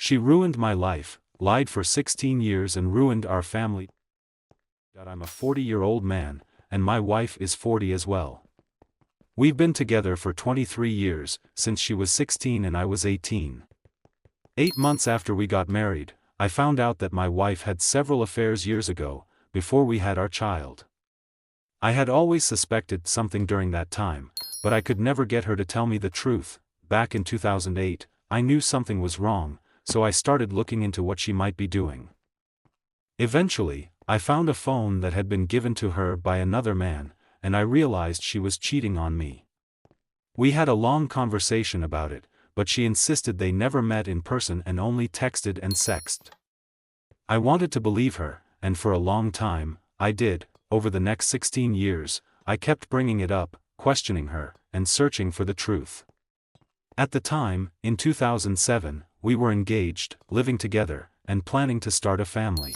She ruined my life, lied for 16 years and ruined our family. I'm a 40-year-old man, and my wife is 40 as well. We've been together for 23 years, since she was 16 and I was 18. 8 months after we got married, I found out that my wife had several affairs years ago, before we had our child. I had always suspected something during that time, but I could never get her to tell me the truth. Back in 2008, I knew something was wrong, so I started looking into what she might be doing. Eventually, I found a phone that had been given to her by another man, and I realized she was cheating on me. We had a long conversation about it, but she insisted they never met in person and only texted and sexted. I wanted to believe her, and for a long time, I did. Over the next 16 years, I kept bringing it up, questioning her, and searching for the truth. At the time, in 2007, we were engaged, living together, and planning to start a family.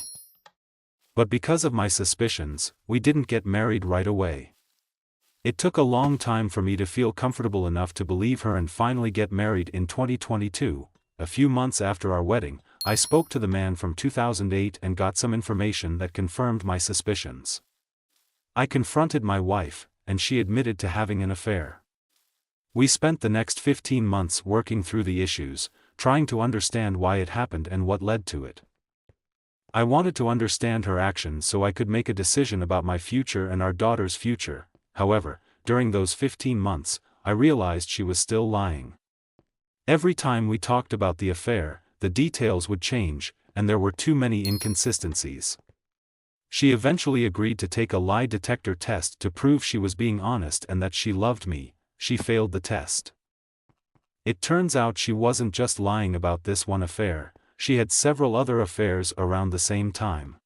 But because of my suspicions, we didn't get married right away. It took a long time for me to feel comfortable enough to believe her and finally get married in 2022. A few months after our wedding, I spoke to the man from 2008 and got some information that confirmed my suspicions. I confronted my wife, and she admitted to having an affair. We spent the next 15 months working through the issues, trying to understand why it happened and what led to it. I wanted to understand her actions so I could make a decision about my future and our daughter's future. However, during those 15 months, I realized she was still lying. Every time we talked about the affair, the details would change, and there were too many inconsistencies. She eventually agreed to take a lie detector test to prove she was being honest and that she loved me. She failed the test. It turns out she wasn't just lying about this one affair, she had several other affairs around the same time.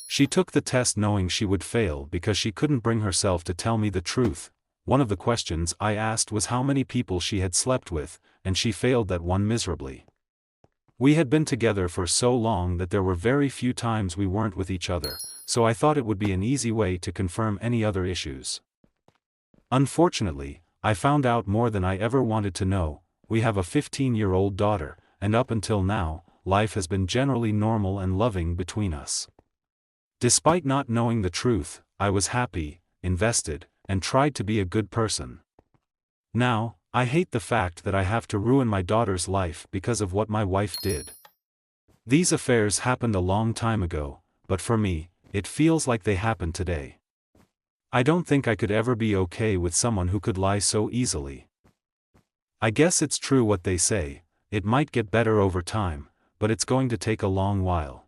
She took the test knowing she would fail because she couldn't bring herself to tell me the truth. One of the questions I asked was how many people she had slept with, and she failed that one miserably. We had been together for so long that there were very few times we weren't with each other, so I thought it would be an easy way to confirm any other issues. Unfortunately, I found out more than I ever wanted to know. We have a 15-year-old daughter, and up until now, life has been generally normal and loving between us. Despite not knowing the truth, I was happy, invested, and tried to be a good person. Now, I hate the fact that I have to ruin my daughter's life because of what my wife did. These affairs happened a long time ago, but for me, it feels like they happened today. I don't think I could ever be okay with someone who could lie so easily. I guess it's true what they say, it might get better over time, but it's going to take a long while.